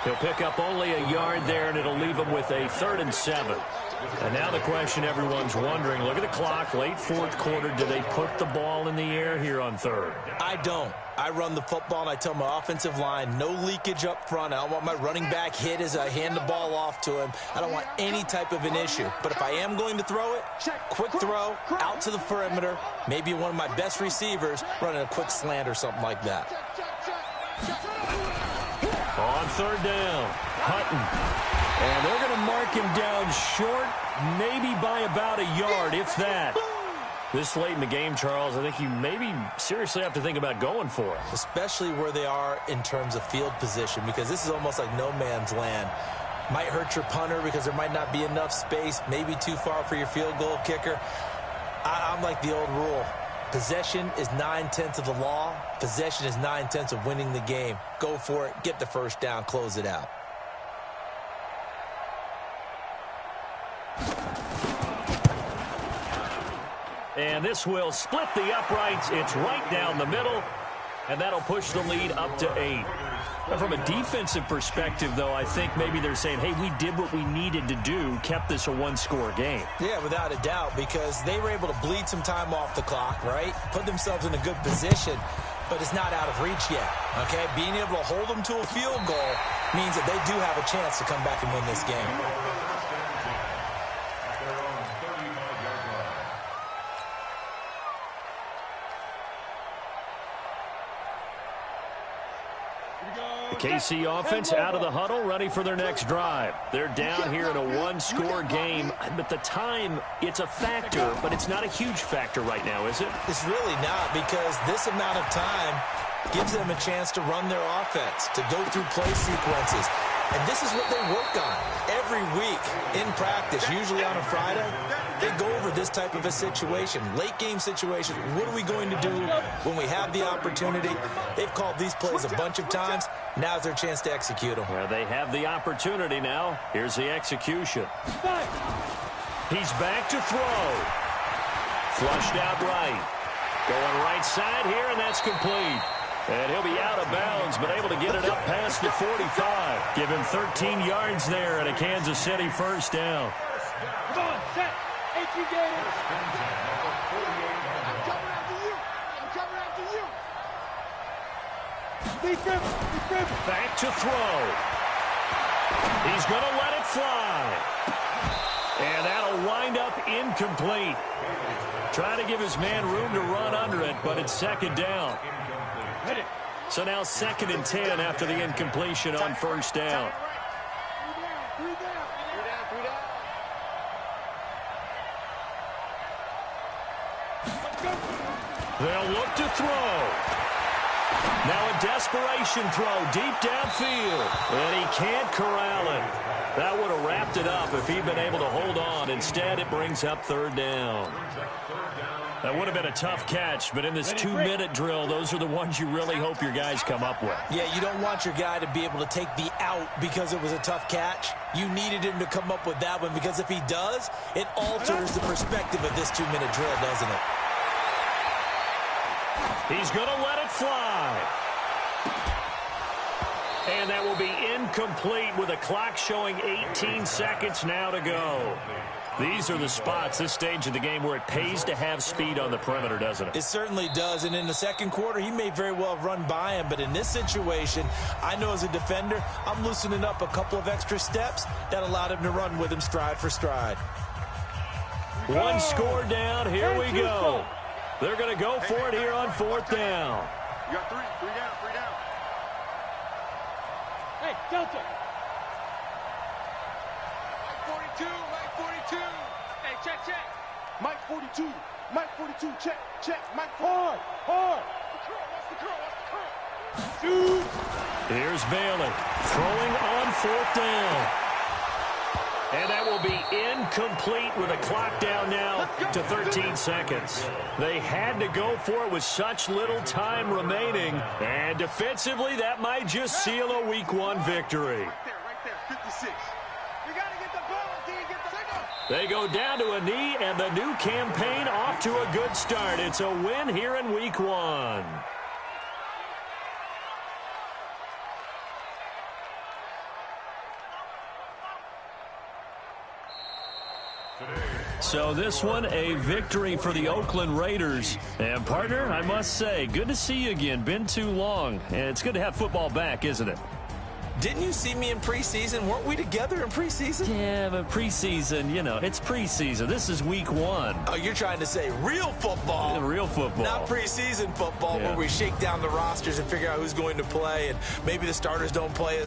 He'll pick up only a yard there, and it'll leave him with a 3rd and 7. And now the question everyone's wondering, look at the clock, late 4th quarter, do they put the ball in the air here on 3rd? I don't. I run the football, and I tell my offensive line, no leakage up front. I don't want my running back hit as I hand the ball off to him. I don't want any type of an issue. But if I am going to throw it, quick throw, out to the perimeter, maybe one of my best receivers running a quick slant or something like that. On 3rd down, Hutton. And they're going to mark him down short, maybe by about a yard, if that. This late in the game, Charles, I think you maybe seriously have to think about going for it. Especially where they are in terms of field position, because this is almost like no man's land. Might hurt your punter because there might not be enough space, maybe too far for your field goal kicker. I'm like the old rule. Possession is 9/10 of the law. Possession is 9/10 of winning the game. Go for it, get the 1st down, close it out. And this will split the uprights. It's right down the middle, and that'll push the lead up to 8. But from a defensive perspective, though, I think maybe they're saying, hey, we did what we needed to do, kept this a 1-score game. Yeah, without a doubt, because they were able to bleed some time off the clock, right? Put themselves in a good position, but it's not out of reach yet, okay? Being able to hold them to a field goal means that they do have a chance to come back and win this game. KC offense out of the huddle, ready for their next drive. They're down here in a 1-score game, but the time, it's a factor, but it's not a huge factor right now, is it? It's really not, because this amount of time gives them a chance to run their offense, to go through play sequences. And this is what they work on every week in practice, usually on a Friday. They go over this type of a situation, late game situation. What are we going to do when we have the opportunity? They've called these plays a bunch of times. Now's their chance to execute them. Well, they have the opportunity now. Here's the execution. He's back to throw. Flushed out right. Going right side here, and that's complete. And he'll be out of bounds, but able to get it up past the 45. Give him 13 yards there and a Kansas City 1st down. Come on, set. H.E. Gator. Back to throw. He's going to let it fly. And that'll wind up incomplete. Trying to give his man room to run under it, but it's 2nd down. So now 2nd and 10 after the incompletion on 1st down. They'll look to throw. Now a desperation throw deep downfield. And he can't corral it. That would have wrapped it up if he'd been able to hold on. Instead, it brings up third down. That would have been a tough catch, but in this 2-minute drill, those are the ones you really hope your guys come up with. Yeah, you don't want your guy to be able to take the out because it was a tough catch. You needed him to come up with that one because if he does, it alters the perspective of this 2-minute drill, doesn't it? He's going to let it fly. And that will be incomplete with a clock showing 18 seconds now to go. These are the spots, this stage of the game, where it pays to have speed on the perimeter, doesn't it? It certainly does, and in the second quarter, he may very well have run by him, but in this situation, I know as a defender, I'm loosening up a couple of extra steps that allowed him to run with him stride for stride. One score down, here we go. They're going to go for it here on fourth down. You got three down. Hey, Delta. Mike 42. Hey, check. Mike 42, check. Mike 42. Hard. What's the curl? Shoot. Here's Bailey throwing on fourth down. And that will be incomplete with a clock down now to 13 seconds. They had to go for it with such little time remaining. And defensively, that might just seal a Week 1 victory. Right there, 56. You got to get the ball. Get the signal. They go down to a knee, and the new campaign off to a good start. It's a win here in Week 1. So this one, a victory for the Oakland Raiders. And, partner, I must say, good to see you again. Been too long. And it's good to have football back, isn't it? Didn't you see me in preseason? Weren't we together in preseason? Yeah, but preseason, it's preseason. This is Week 1. Oh, you're trying to say real football. Real football. Not preseason football where we shake down the rosters and figure out who's going to play, and maybe the starters don't play